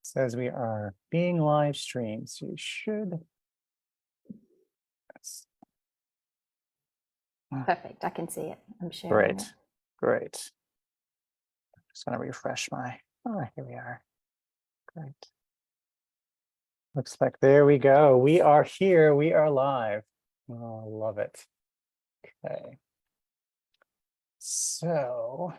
Says we are being live streamed, so you should. Yes. Perfect. I can see it. I'm sharing Great, great. Just gonna refresh my. Oh, here we are. Great. Looks like there we go. We are here. We are live. Oh, I love it. Okay. So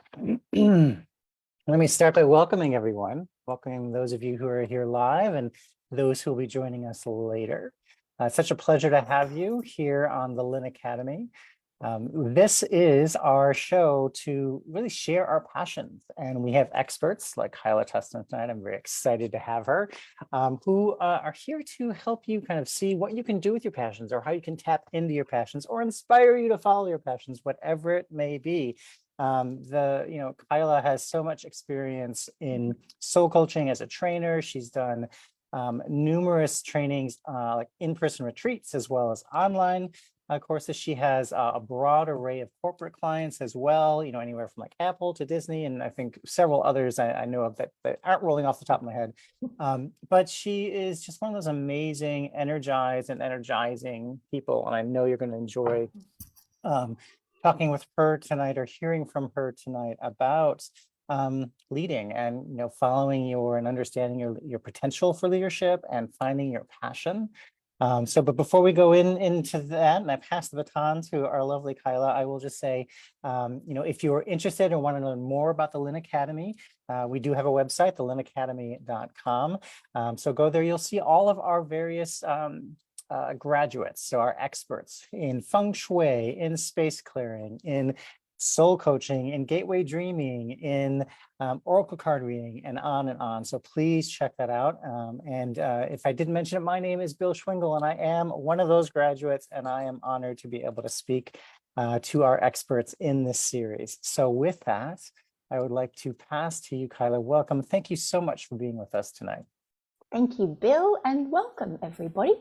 let me start by welcoming everyone, welcoming those of you who are here live and those who will be joining us later. It's such a pleasure to have you here on the Lynn Academy. This is our show to really share our passions, and we have experts like Kyla Tustin tonight. I'm very excited to have her, who are here to help you kind of see what you can do with your passions, or how you can tap into your passions, or inspire you to follow your passions, whatever it may be. Kyla has so much experience in soul coaching as a trainer. She's done numerous trainings, like in-person retreats, as well as online courses. She has a broad array of corporate clients as well, anywhere from like Apple to Disney, and I think several others I know of that aren't rolling off the top of my head. But she is just one of those amazing, energized and energizing people, and I know you're going to enjoy talking with her tonight, or hearing from her tonight about leading and following your and understanding your potential for leadership and finding your passion. But before we go into that, and I pass the baton to our lovely Kyla, I will just say, if you're interested and want to learn more about the Lynn Academy, we do have a website, thelynacademy.com. So go there, you'll see all of our various graduates, so our experts in feng shui, in space clearing, in soul coaching, in gateway dreaming, in oracle card reading, and on and on. So please check that out. If I didn't mention it, my name is Bill Schwingel, and I am one of those graduates, and I am honored to be able to speak to our experts in this series. So with that, I would like to pass to you, Kyla. Welcome. Thank you so much for being with us tonight. Thank you, Bill, and welcome, everybody.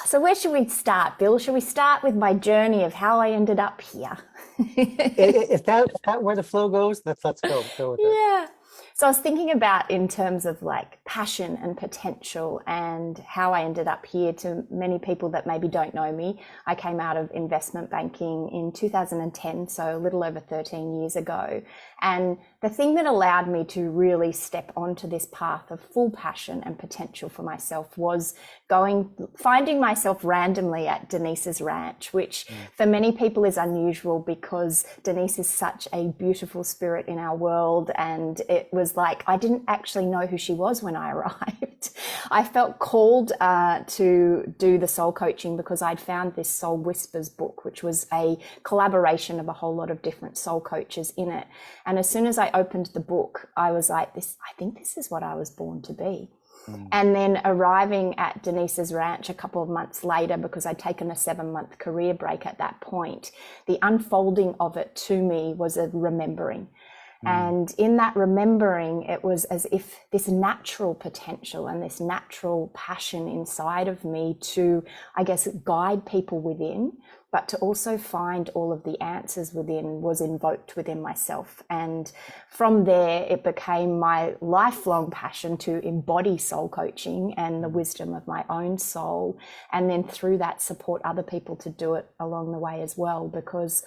So where should we start, Bill? Should we start with my journey of how I ended up here? If that where the flow goes, let's go with it. Yeah. So I was thinking about in terms of like passion and potential, and how I ended up here. To many people that maybe don't know me, I came out of investment banking in 2010, so a little over 13 years ago. And the thing that allowed me to really step onto this path of full passion and potential for myself was finding myself randomly at Denise's ranch, which for many people is unusual, because Denise is such a beautiful spirit in our world. And it was like, I didn't actually know who she was when I arrived. I felt called to do the soul coaching because I'd found this Soul Whispers book, which was a collaboration of a whole lot of different soul coaches in it. And as soon as I opened the book, I was like, I think this is what I was born to be. And then arriving at Denise's ranch a couple of months later, because I'd taken a 7-month career break at that point, the unfolding of it to me was a remembering. And in that remembering, it was as if this natural potential and this natural passion inside of me to, I guess, guide people within, but to also find all of the answers within, was invoked within myself. And from there, it became my lifelong passion to embody soul coaching and the wisdom of my own soul. And then through that, support other people to do it along the way as well, because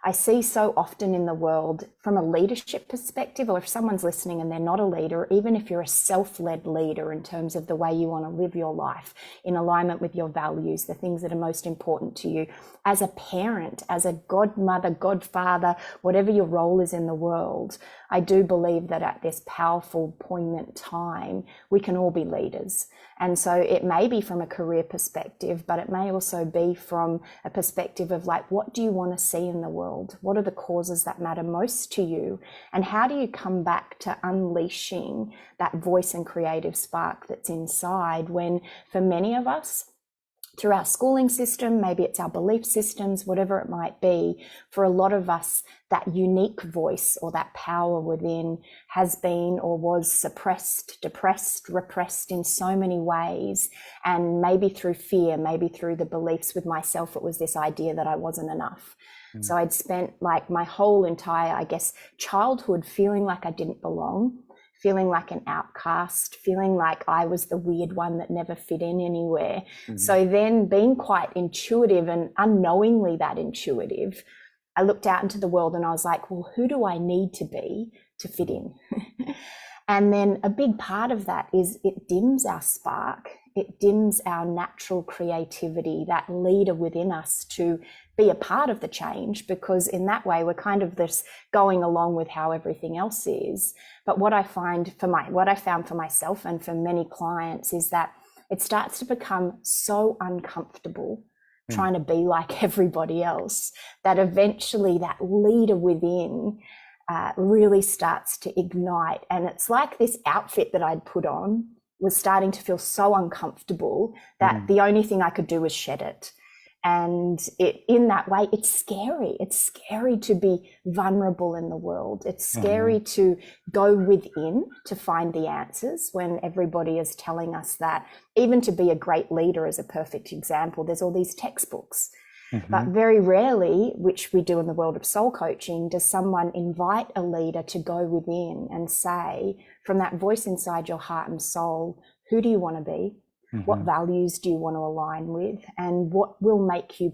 I see so often in the world, from a leadership perspective, or if someone's listening and they're not a leader, even if you're a self-led leader in terms of the way you want to live your life in alignment with your values, the things that are most important to you, as a parent, as a godmother, godfather, whatever your role is in the world, I do believe that at this powerful, poignant time, we can all be leaders. And so it may be from a career perspective, but it may also be from a perspective of like, what do you want to see in the world? What are the causes that matter most to you? And how do you come back to unleashing that voice and creative spark that's inside, when for many of us, through our schooling system, maybe it's our belief systems, whatever it might be, for a lot of us, that unique voice or that power within has been or was suppressed, depressed, repressed in so many ways. And maybe through fear, maybe through the beliefs with myself, it was this idea that I wasn't enough. So I'd spent like my whole entire, I guess, childhood feeling like I didn't belong, feeling like an outcast, feeling like I was the weird one that never fit in anywhere. Mm-hmm. So then being quite intuitive and unknowingly that intuitive, I looked out into the world and I was like, well, who do I need to be to fit in? And then a big part of that is it dims our spark. It dims our natural creativity, that leader within us to be a part of the change, because in that way we're kind of this going along with how everything else is. But what I found for myself and for many clients is that it starts to become so uncomfortable trying to be like everybody else that eventually that leader within really starts to ignite. And it's like this outfit that I'd put on was starting to feel so uncomfortable that the only thing I could do was shed it. And in that way, it's scary. It's scary to be vulnerable in the world. It's scary to go within to find the answers when everybody is telling us that. Even to be a great leader is a perfect example. There's all these textbooks. But very rarely, which we do in the world of soul coaching, does someone invite a leader to go within and say, from that voice inside your heart and soul, who do you want to be? What values do you want to align with? And what will make you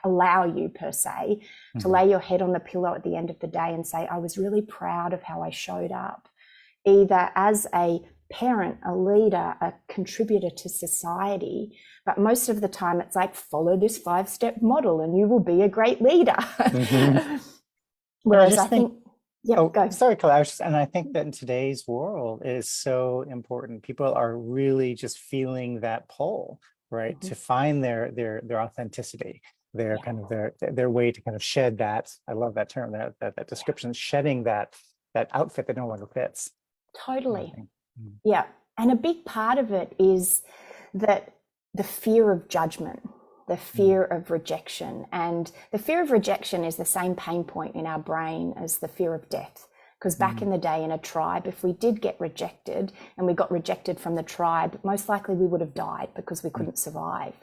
allow you per se to lay your head on the pillow at the end of the day and say, I was really proud of how I showed up, either as a parent, a leader, a contributor to society. But most of the time it's like, follow this 5-step model and you will be a great leader. Whereas I think go. Sorry, Kyla. And I think that in today's world it is so important. People are really just feeling that pull, right, to find their authenticity, their kind of their way to kind of shed that. I love that term, that description, shedding that outfit that no longer fits. Totally. Yeah. And a big part of it is that the fear of judgment, the fear of rejection. And the fear of rejection is the same pain point in our brain as the fear of death. Because back in the day in a tribe, if we did get rejected and we got rejected from the tribe, most likely we would have died because we couldn't survive.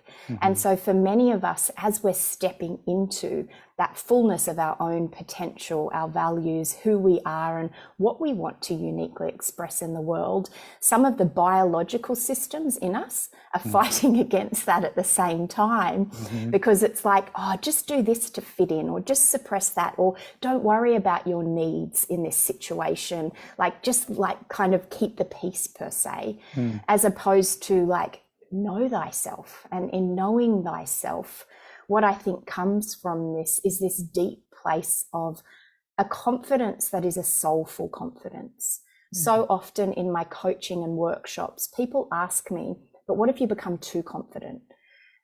And so for many of us, as we're stepping into that fullness of our own potential, our values, who we are and what we want to uniquely express in the world, some of the biological systems in us are fighting against that at the same time, because it's like, oh, just do this to fit in, or just suppress that, or don't worry about your needs in this situation, like just like kind of keep the peace per se, as opposed to like know thyself. And in knowing thyself, what I think comes from this is this deep place of a confidence that is a soulful confidence. So often in my coaching and workshops, people ask me, but what if you become too confident?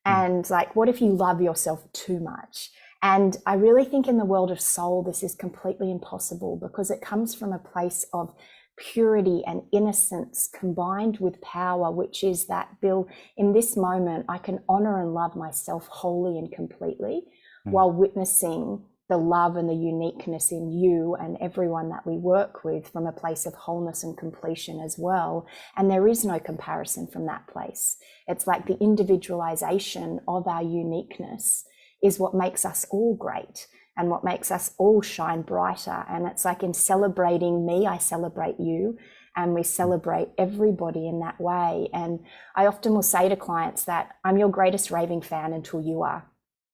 And like, what if you love yourself too much? And I really think in the world of soul, this is completely impossible, because it comes from a place of purity and innocence combined with power, which is that, Bill, in this moment, I can honor and love myself wholly and completely while witnessing the love and the uniqueness in you and everyone that we work with from a place of wholeness and completion as well. And there is no comparison from that place. It's like the individualization of our uniqueness is what makes us all great and what makes us all shine brighter. And it's like, in celebrating me, I celebrate you, and we celebrate everybody in that way. And I often will say to clients that I'm your greatest raving fan until you are.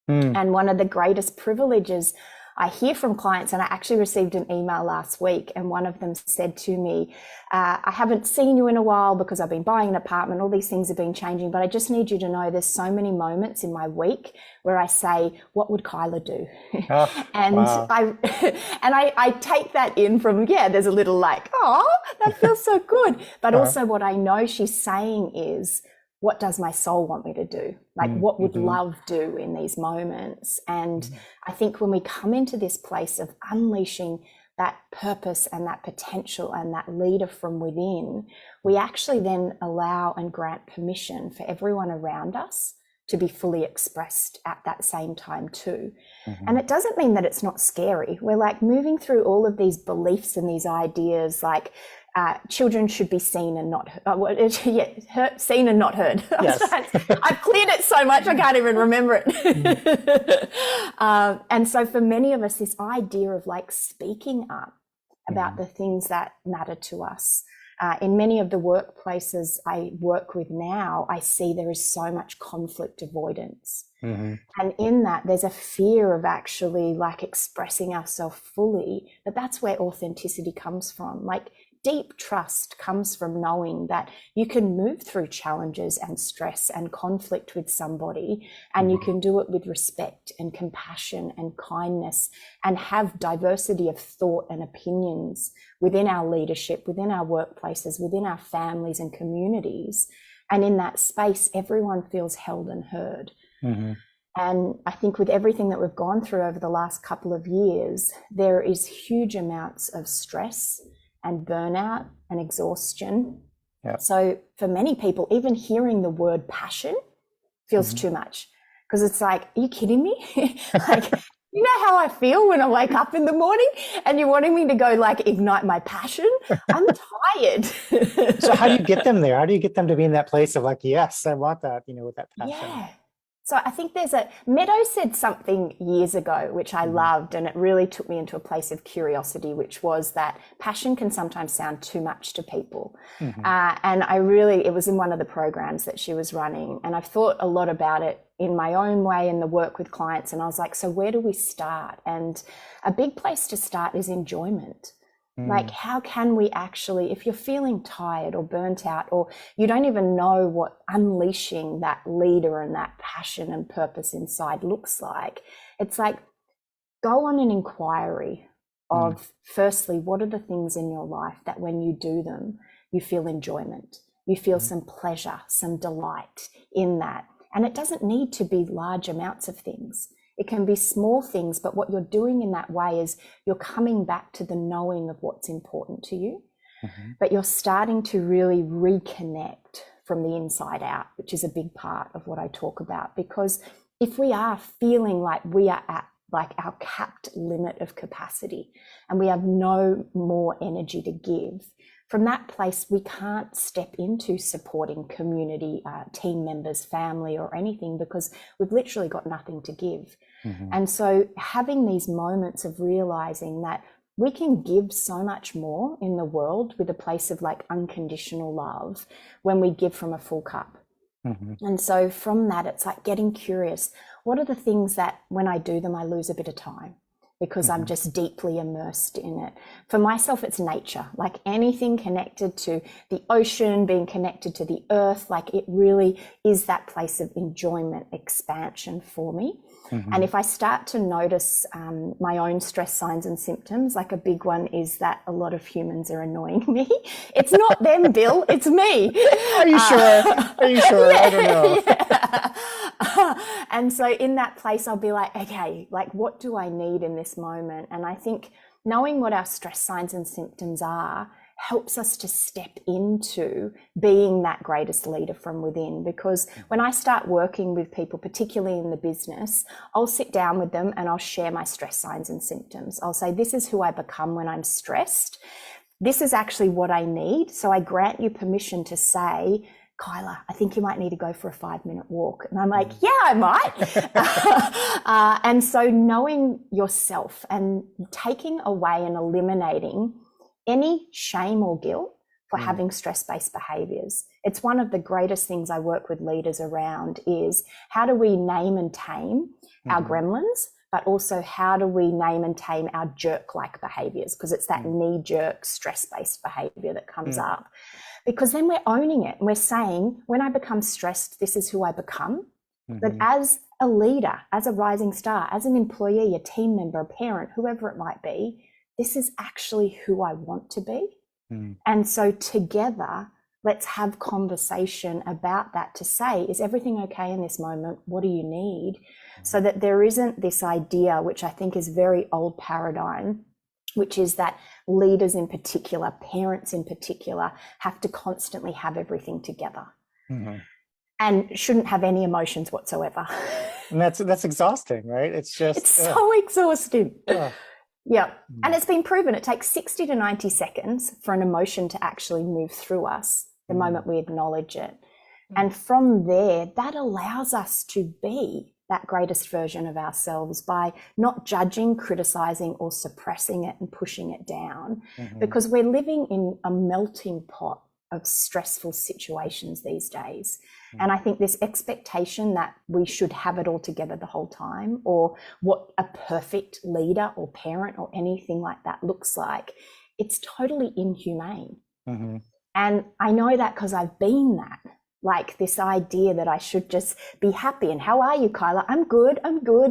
And one of the greatest privileges I hear from clients, and I actually received an email last week, and one of them said to me, I haven't seen you in a while because I've been buying an apartment, all these things have been changing, but I just need you to know there's so many moments in my week where I say, what would Kyla do? And wow. I take that in from, there's a little like, oh, that feels so good. But also what I know she's saying is, what does my soul want me to do? Like, what would love do in these moments? And I think when we come into this place of unleashing that purpose and that potential and that leader from within, we actually then allow and grant permission for everyone around us to be fully expressed at that same time too. And it doesn't mean that it's not scary. We're like moving through all of these beliefs and these ideas, like children should be seen and not seen and not heard. Yes. I've cleared it so much I can't even remember it. And so for many of us, this idea of like speaking up about the things that matter to us, in many of the workplaces I work with now, I see there is so much conflict avoidance. Mm-hmm. And in that, there's a fear of actually like expressing ourselves fully, but that's where authenticity comes from. Like deep trust comes from knowing that you can move through challenges and stress and conflict with somebody, and you can do it with respect and compassion and kindness, and have diversity of thought and opinions within our leadership, within our workplaces, within our families and communities. And in that space, everyone feels held and heard. Mm-hmm. And I think with everything that we've gone through over the last couple of years, there is huge amounts of stress and burnout and exhaustion. Yeah. So for many people, even hearing the word passion feels too much, because it's like, are you kidding me? Like, you know how I feel when I wake up in the morning and you're wanting me to go like ignite my passion? I'm tired. So how do you get them there? How do you get them to be in that place of like, yes, I want that, with that passion? Yeah. So I think Meadow said something years ago, which I loved, and it really took me into a place of curiosity, which was that passion can sometimes sound too much to people. And it was in one of the programs that she was running, and I've thought a lot about it in my own way in the work with clients. And I was like, so where do we start? And a big place to start is enjoyment. Like, how can we actually, if you're feeling tired or burnt out, or you don't even know what unleashing that leader and that passion and purpose inside looks like, it's like, go on an inquiry of, firstly, what are the things in your life that when you do them, you feel enjoyment, you feel some pleasure, some delight in that. And it doesn't need to be large amounts of things. It can be small things, but what you're doing in that way is you're coming back to the knowing of what's important to you, but you're starting to really reconnect from the inside out, which is a big part of what I talk about. Because if we are feeling like we are at like our capped limit of capacity and we have no more energy to give, from that place, we can't step into supporting community, team members, family, or anything, because we've literally got nothing to give. And so having these moments of realizing that we can give so much more in the world with a place of like unconditional love when we give from a full cup. And so from that, it's like getting curious. What are the things that when I do them, I lose a bit of time? Because I'm just deeply immersed in it. For myself, it's nature, like anything connected to the ocean, being connected to the earth, like it really is that place of enjoyment, expansion for me. And if I start to notice my own stress signs and symptoms, like a big one is that a lot of humans are annoying me. It's not them, Bill, it's me. Are you sure? Are you sure? I don't know. Yeah. And so in that place, I'll be like, okay, like what do I need in this moment? And I think knowing what our stress signs and symptoms are helps us to step into being that greatest leader from within. Because when I start working with people, particularly in the business, I'll sit down with them and I'll share my stress signs and symptoms. I'll say, this is who I become when I'm stressed. This is actually what I need. So I grant you permission to say, Kyla, I think you might need to go for a 5-minute walk. And I'm like, yeah, I might. And so knowing yourself and taking away and eliminating any shame or guilt for having stress-based behaviors. It's one of the greatest things I work with leaders around is how do we name and tame our gremlins, but also how do we name and tame our jerk-like behaviors? Because it's that knee-jerk stress-based behavior that comes up. Because then we're owning it and we're saying, when I become stressed, this is who I become. But as a leader, as a rising star, as an employee, a team member, a parent, whoever it might be, this is actually who I want to be. And so together, let's have conversation about that to say, is everything okay in this moment? What do you need? So that there isn't this idea, which I think is very old paradigm, which is that leaders in particular, parents in particular, have to constantly have everything together and shouldn't have any emotions whatsoever. And that's exhausting, right? It's so exhausting. Yeah. And it's been proven it takes 60 to 90 seconds for an emotion to actually move through us the moment we acknowledge it. And from there, that allows us to be that greatest version of ourselves by not judging, criticizing, or suppressing it and pushing it down. Because we're living in a melting pot of stressful situations these days. And I think this expectation that we should have it all together the whole time, or what a perfect leader or parent or anything like that looks like, it's totally inhumane. And I know that because I've been that. Like this idea that I should just be happy. And how are you, Kyla? I'm good.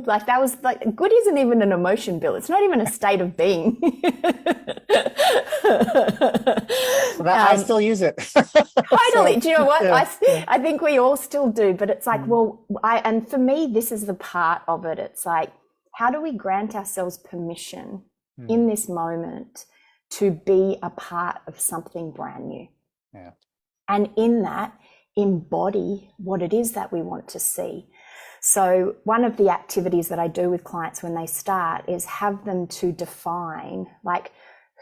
Like that was like, good isn't even an emotion, Bill. It's not even a state of being. I still use it. Totally. Do you know what? Yeah. I think we all still do, but it's like, well, and for me, this is the part of it. It's like, how do we grant ourselves permission in this moment to be a part of something brand new? Yeah. And in that, embody what it is that we want to see. So one of the activities that I do with clients when they start is have them to define, like,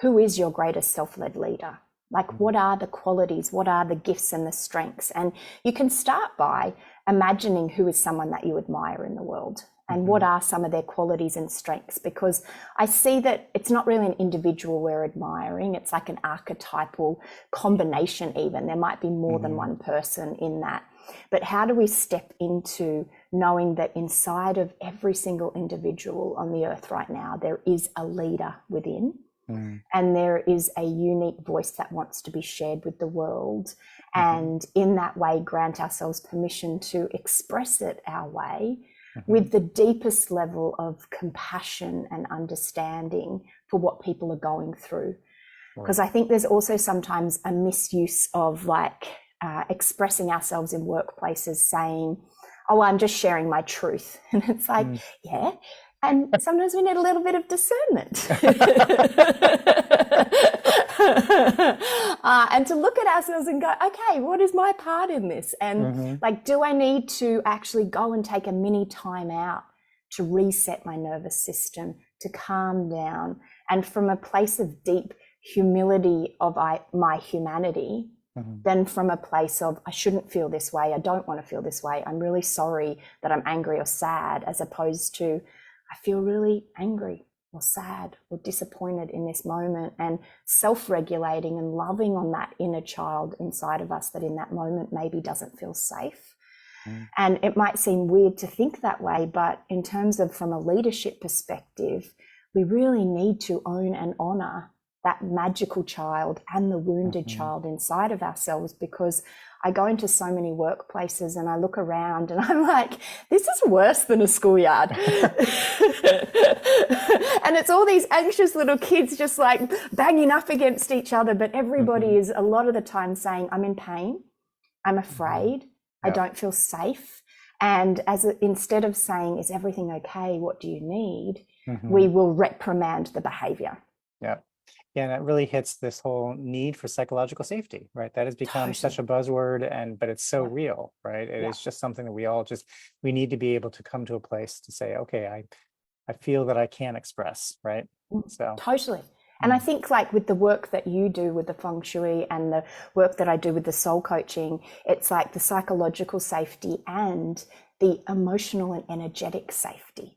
who is your greatest self-led leader? Like, what are the qualities? What are the gifts and the strengths? And you can start by imagining who is someone that you admire in the world and what are some of their qualities and strengths, because I see that it's not really an individual we're admiring. It's like an archetypal combination even. There might be more than one person in that. But how do we step into knowing that inside of every single individual on the earth right now, there is a leader within, and there is a unique voice that wants to be shared with the world. And in that way, grant ourselves permission to express it our way with the deepest level of compassion and understanding for what people are going through. Because I think there's also sometimes a misuse of like expressing ourselves in workplaces saying, oh, I'm just sharing my truth. And it's like, yeah. And sometimes we need a little bit of discernment. And to look at ourselves and go, okay, what is my part in this? And like, do I need to actually go and take a mini time out to reset my nervous system, to calm down, and from a place of deep humility of my humanity, than from a place of, I shouldn't feel this way, I don't want to feel this way, I'm really sorry that I'm angry or sad, as opposed to, I feel really angry or sad or disappointed in this moment, and self-regulating and loving on that inner child inside of us that in that moment maybe doesn't feel safe. And it might seem weird to think that way, but in terms of from a leadership perspective, we really need to own and honor that magical child and the wounded child inside of ourselves, because I go into so many workplaces and I look around and I'm like, this is worse than a schoolyard. And it's all these anxious little kids just like banging up against each other, but everybody is a lot of the time saying, I'm in pain, I'm afraid, I don't feel safe. And instead of saying, is everything okay? What do you need? We will reprimand the behavior. Yeah. Yeah, and it really hits this whole need for psychological safety, right? That has become such a buzzword, but it's so real, right? It is just something that we need to be able to come to a place to say, okay, I feel that I can express, right? So totally. And I think like with the work that you do with the feng shui and the work that I do with the soul coaching, it's like the psychological safety and the emotional and energetic safety.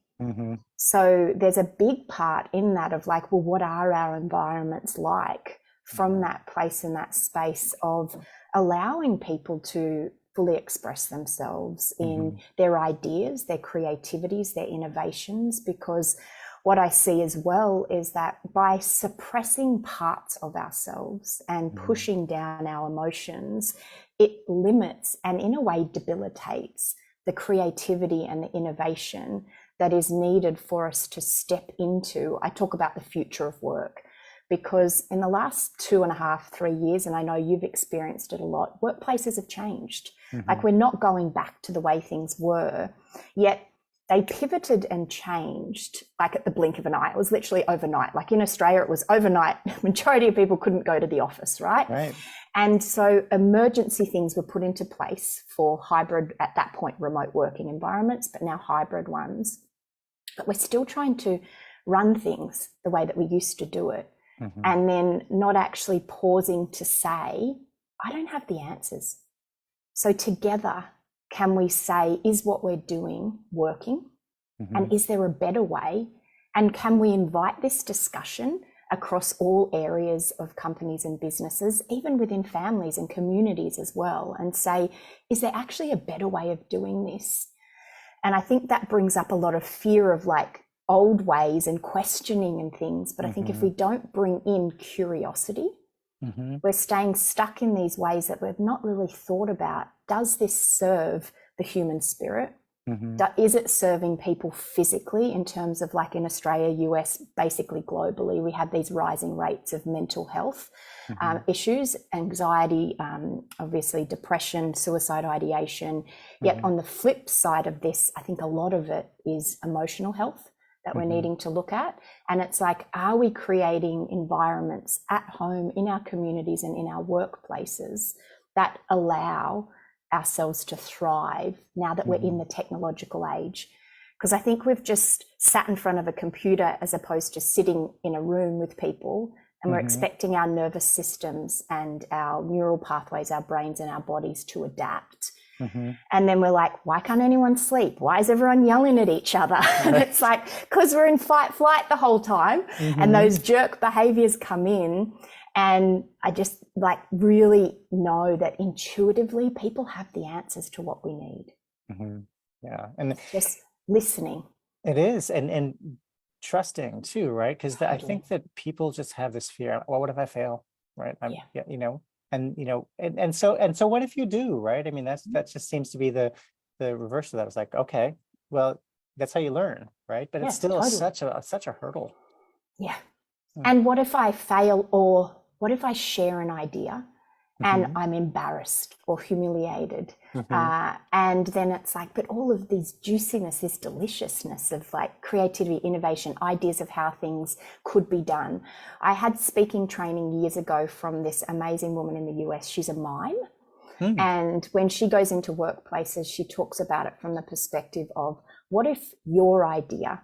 So there's a big part in that of like, well, what are our environments like from that place and that space of allowing people to fully express themselves in their ideas, their creativities, their innovations? Because what I see as well is that by suppressing parts of ourselves and pushing down our emotions, it limits and in a way debilitates the creativity and the innovation that is needed for us to step into. I talk about the future of work, because in the last 2.5, 3 years, and I know you've experienced it a lot, workplaces have changed. Like we're not going back to the way things were, yet they pivoted and changed like at the blink of an eye. It was literally overnight. Like in Australia, it was overnight. Majority of people couldn't go to the office, right? Right. And so emergency things were put into place for hybrid, at that point, remote working environments, but now hybrid ones. But we're still trying to run things the way that we used to do it. And then not actually pausing to say, I don't have the answers. So together, can we say, is what we're doing working? And is there a better way? And can we invite this discussion across all areas of companies and businesses, even within families and communities as well, and say, is there actually a better way of doing this? And I think that brings up a lot of fear of like old ways and questioning and things. But I think if we don't bring in curiosity, we're staying stuck in these ways that we've not really thought about. Does this serve the human spirit? Is it serving people physically in terms of, like in Australia, US, basically globally, we have these rising rates of mental health issues, anxiety, obviously depression, suicide ideation. Yet on the flip side of this, I think a lot of it is emotional health that we're needing to look at. And it's like, are we creating environments at home, in our communities and in our workplaces that allow ourselves to thrive now that we're in the technological age? Because I think we've just sat in front of a computer as opposed to sitting in a room with people, and we're expecting our nervous systems and our neural pathways, our brains and our bodies to adapt. And then we're like, why can't anyone sleep? Why is everyone yelling at each other? And it's like, because we're in fight flight the whole time, and those jerk behaviors come in. And I just like really know that intuitively people have the answers to what we need. Yeah. And just listening. It is. And trusting too, right? Because I think that people just have this fear. Well, what if I fail? Right. You know, and you know, and so what if you do, right? I mean, that just seems to be the reverse of that. It's like, okay, well, that's how you learn, right? But it's still such a hurdle. Yeah. And what if I fail, or what if I share an idea and I'm embarrassed or humiliated? And then it's like, but all of these juiciness, this deliciousness of like creativity, innovation, ideas of how things could be done. I had speaking training years ago from this amazing woman in the US. She's a mime. And when she goes into workplaces, she talks about it from the perspective of, what if your idea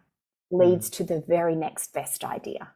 leads to the very next best idea?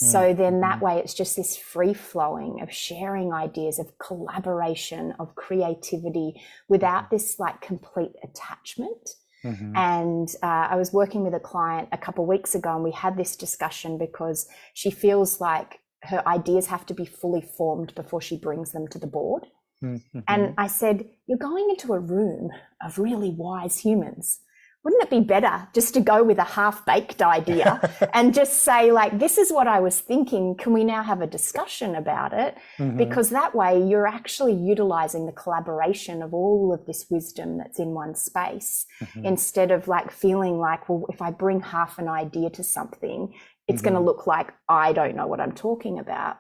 So then that way it's just this free flowing of sharing ideas, of collaboration, of creativity without this like complete attachment. And I was working with a client a couple of weeks ago, and we had this discussion because she feels like her ideas have to be fully formed before she brings them to the board. And I said, you're going into a room of really wise humans. Wouldn't it be better just to go with a half-baked idea and just say, like, this is what I was thinking. Can we now have a discussion about it? Because that way you're actually utilizing the collaboration of all of this wisdom that's in one space, instead of like feeling like, well, if I bring half an idea to something, it's going to look like I don't know what I'm talking about.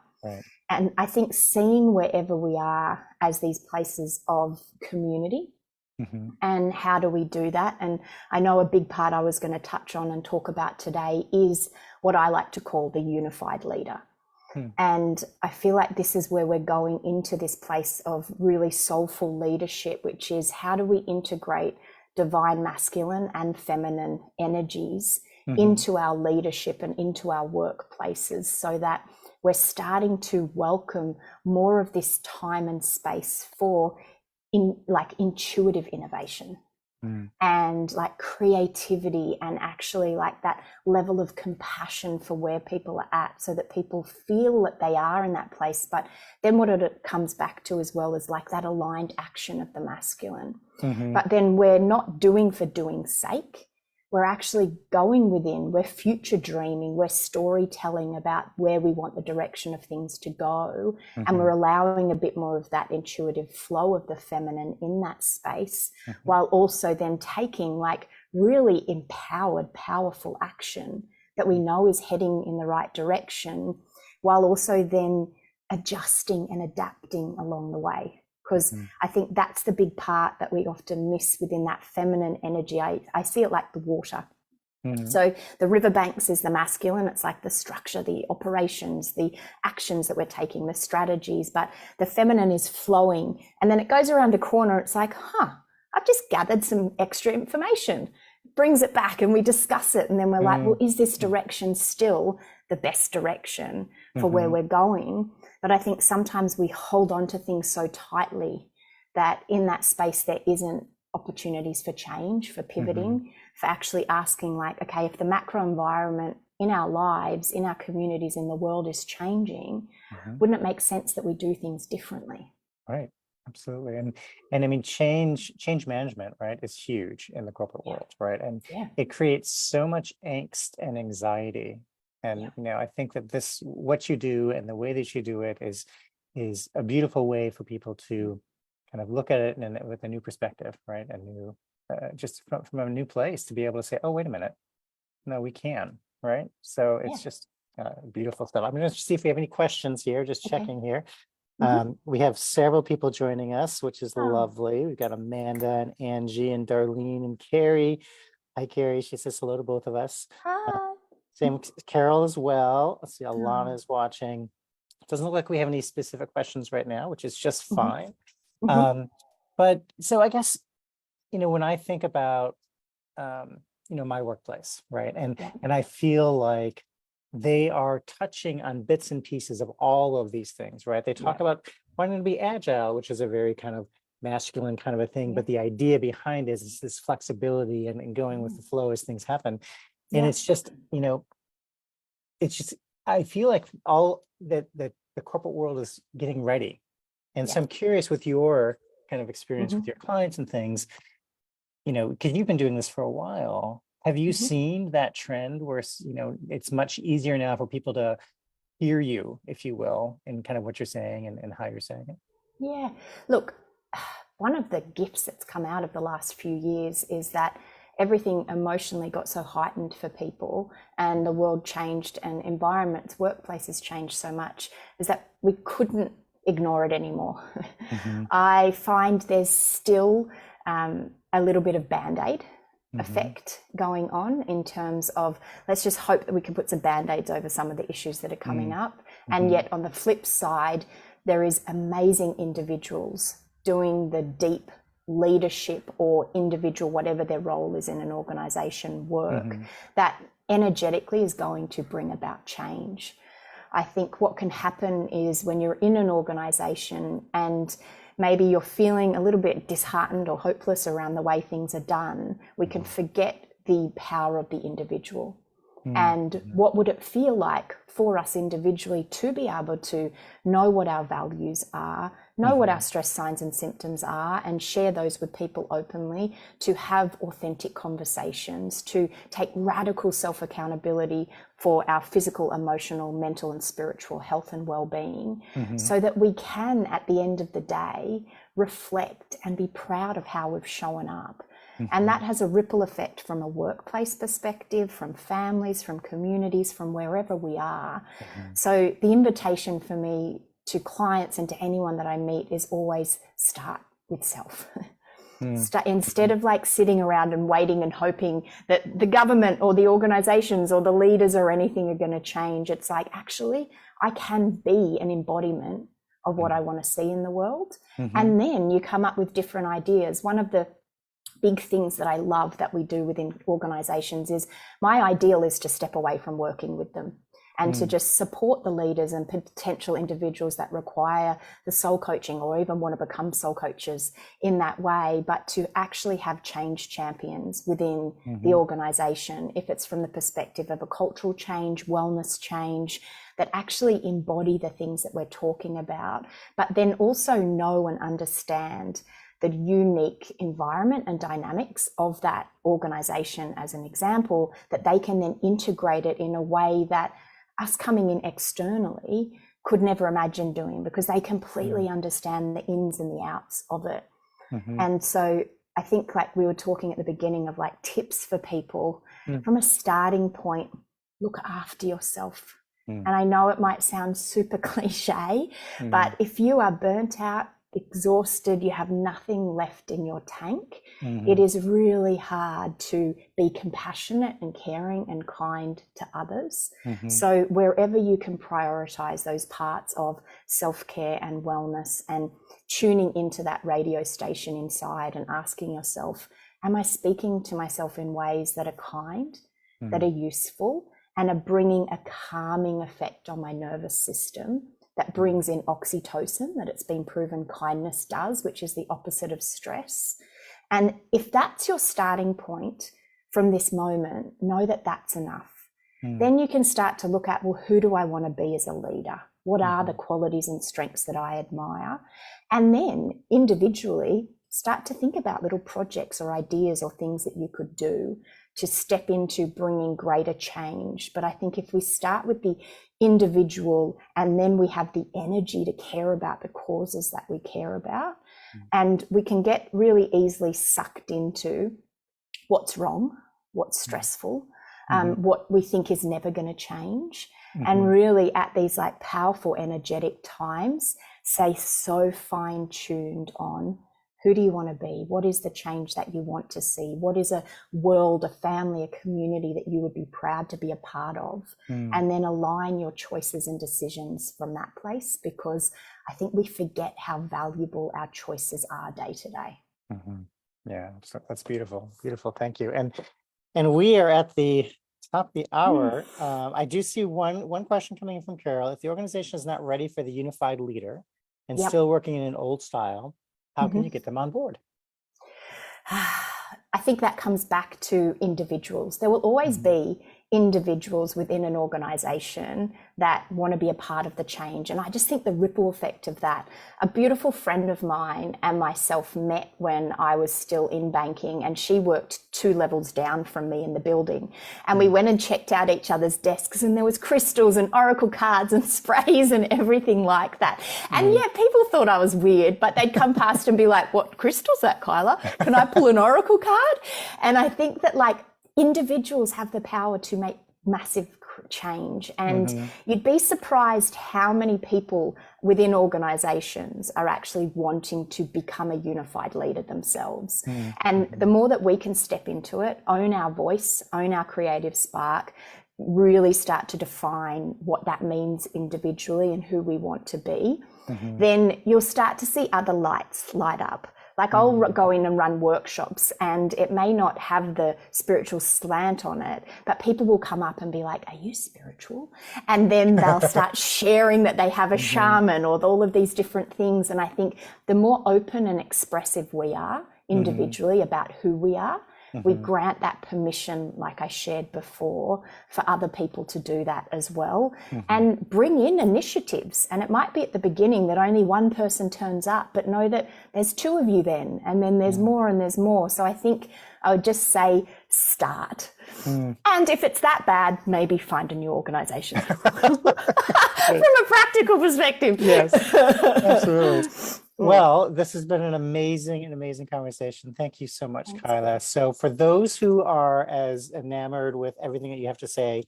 And I think seeing wherever we are as these places of community, and how do we do that? And I know a big part I was going to touch on and talk about today is what I like to call the unified leader. And I feel like this is where we're going into this place of really soulful leadership, which is, how do we integrate divine masculine and feminine energies into our leadership and into our workplaces, so that we're starting to welcome more of this time and space for intuitive innovation and like creativity, and actually like that level of compassion for where people are at, so that people feel that they are in that place. But then what it comes back to as well is like that aligned action of the masculine. But then we're not doing for doing's sake. We're actually going within, we're future dreaming, we're storytelling about where we want the direction of things to go. And we're allowing a bit more of that intuitive flow of the feminine in that space, while also then taking like really empowered, powerful action that we know is heading in the right direction, while also then adjusting and adapting along the way. Because I think that's the big part that we often miss within that feminine energy. I see it like the water. So the riverbanks is the masculine. It's like the structure, the operations, the actions that we're taking, the strategies. But the feminine is flowing. And then it goes around a corner. It's like, I've just gathered some extra information. Brings it back and we discuss it. And then we're like, well, is this direction still the best direction for where we're going? But I think sometimes we hold on to things so tightly that in that space there isn't opportunities for change, for pivoting, for actually asking like, okay, if the macro environment in our lives, in our communities, in the world is changing, wouldn't it make sense that we do things differently? Right. Absolutely. And I mean, change management, right, is huge in the corporate world, right? And it creates so much angst and anxiety. And you know, I think that what you do and the way that you do it is a beautiful way for people to kind of look at it with a new perspective, right? A new, just from a new place to be able to say, oh, wait a minute, no, we can, right? So it's just beautiful stuff. I'm going to see if we have any questions here, just checking here. We have several people joining us, which is lovely. We've got Amanda and Angie and Darlene and Carrie. Hi, Carrie. She says hello to both of us. Hi. Same Carol as well. Let's see, Alana is watching. Doesn't look like we have any specific questions right now, which is just fine. But so I guess, you know, when I think about, you know, my workplace, right? And I feel like they are touching on bits and pieces of all of these things, right? They talk about wanting to be agile, which is a very kind of masculine kind of a thing, but the idea behind it is this flexibility and going with the flow as things happen. And it's just, you know, it's just, I feel like all that the corporate world is getting ready. And so I'm curious with your kind of experience with your clients and things, you know, because you've been doing this for a while. Have you seen that trend where, you know, it's much easier now for people to hear you, if you will, in kind of what you're saying and how you're saying it? Yeah. Look, one of the gifts that's come out of the last few years is that everything emotionally got so heightened for people and the world changed and environments, workplaces changed so much, is that we couldn't ignore it anymore. I find there's still a little bit of Band-Aid effect going on in terms of, let's just hope that we can put some Band-Aids over some of the issues that are coming up. And yet on the flip side, there is amazing individuals doing the deep leadership or individual, whatever their role is in an organization, work that energetically is going to bring about change. I think what can happen is when you're in an organization and maybe you're feeling a little bit disheartened or hopeless around the way things are done, we can forget the power of the individual. And what would it feel like for us individually to be able to know what our values are, know what our stress signs and symptoms are, and share those with people openly, to have authentic conversations, to take radical self-accountability for our physical, emotional, mental, and spiritual health and well-being, so that we can, at the end of the day, reflect and be proud of how we've shown up. And that has a ripple effect from a workplace perspective, from families, from communities, from wherever we are. So the invitation for me to clients and to anyone that I meet is always start with self. Instead of like sitting around and waiting and hoping that the government or the organizations or the leaders or anything are going to change, it's like, actually, I can be an embodiment of what I want to see in the world. And then you come up with different ideas. One of the big things that I love that we do within organizations is, my ideal is to step away from working with them and to just support the leaders and potential individuals that require the soul coaching or even want to become soul coaches in that way, but to actually have change champions within the organization, if it's from the perspective of a cultural change, wellness change, that actually embody the things that we're talking about, but then also know and understand the unique environment and dynamics of that organization, as an example, that they can then integrate it in a way that us coming in externally could never imagine doing, because they completely understand the ins and the outs of it. And so I think, like we were talking at the beginning of like tips for people, from a starting point, look after yourself. And I know it might sound super cliche, but if you are burnt out, exhausted, you have nothing left in your tank, it is really hard to be compassionate and caring and kind to others. So wherever you can prioritize those parts of self-care and wellness, and tuning into that radio station inside and asking yourself, am I speaking to myself in ways that are kind, that are useful, and are bringing a calming effect on my nervous system, that brings in oxytocin, that it's been proven kindness does, which is the opposite of stress. And if that's your starting point from this moment, know that that's enough. Then you can start to look at, well, who do I want to be as a leader? What are the qualities and strengths that I admire? And then individually start to think about little projects or ideas or things that you could do to step into bringing greater change. But I think if we start with the individual and then we have the energy to care about the causes that we care about, and we can get really easily sucked into what's wrong, what's stressful, what we think is never going to change. And really at these like powerful energetic times, stay so fine-tuned on who do you want to be? What is the change that you want to see? What is a world, a family, a community that you would be proud to be a part of? And then align your choices and decisions from that place, because I think we forget how valuable our choices are day to day. Yeah, so that's beautiful. Beautiful. Thank you. And we are at the top of the hour. I do see one question coming in from Carol. If the organization is not ready for the unified leader and still working in an old style, how can you get them on board? I think that comes back to individuals. There will always be individuals within an organization that want to be a part of the change. And I just think the ripple effect of that. A beautiful friend of mine and myself met when I was still in banking, and she worked 2 levels down from me in the building. And we went and checked out each other's desks, and there was crystals and oracle cards and sprays and everything like that. And yeah, people thought I was weird, but they'd come past and be like, what crystal's that, Kyla? Can I pull an oracle card? And I think that like individuals have the power to make massive change. And you'd be surprised how many people within organizations are actually wanting to become a unified leader themselves. And the more that we can step into it, own our voice, own our creative spark, really start to define what that means individually and who we want to be, then you'll start to see other lights light up. Like I'll go in and run workshops, and it may not have the spiritual slant on it, but people will come up and be like, are you spiritual? And then they'll start sharing that they have a shaman or all of these different things. And I think the more open and expressive we are individually about who we are, we grant that permission, like I shared before, for other people to do that as well, and bring in initiatives. And it might be at the beginning that only one person turns up, but know that there's 2 of you then, and then there's more and there's more. So I think I would just say start. And if it's that bad, maybe find a new organization. From a practical perspective. Yes, absolutely. Well, this has been an amazing conversation. Thank you so much, Kyla. So for those who are as enamored with everything that you have to say,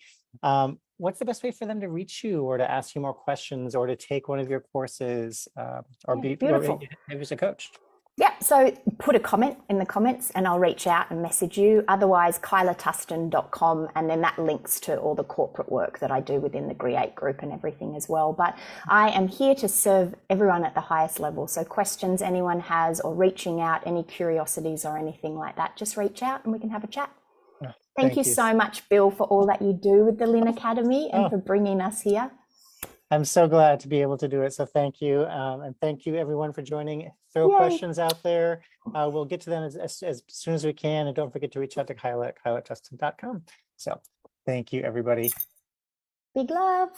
what's the best way for them to reach you, or to ask you more questions, or to take one of your courses, or be maybe as a coach? Yeah, so put a comment in the comments and I'll reach out and message you. Otherwise, kylatustin.com, and then that links to all the corporate work that I do within the Create group and everything as well. But I am here to serve everyone at the highest level. So questions anyone has, or reaching out, any curiosities or anything like that, just reach out and we can have a chat. Thank you so much, Bill, for all that you do with the Lynn Academy and for bringing us here. I'm so glad to be able to do it. So thank you. And thank you everyone for joining. Throw questions out there. We'll get to them as soon as we can. And don't forget to reach out to Kyla at kylatustin.com. So thank you, everybody. Big love.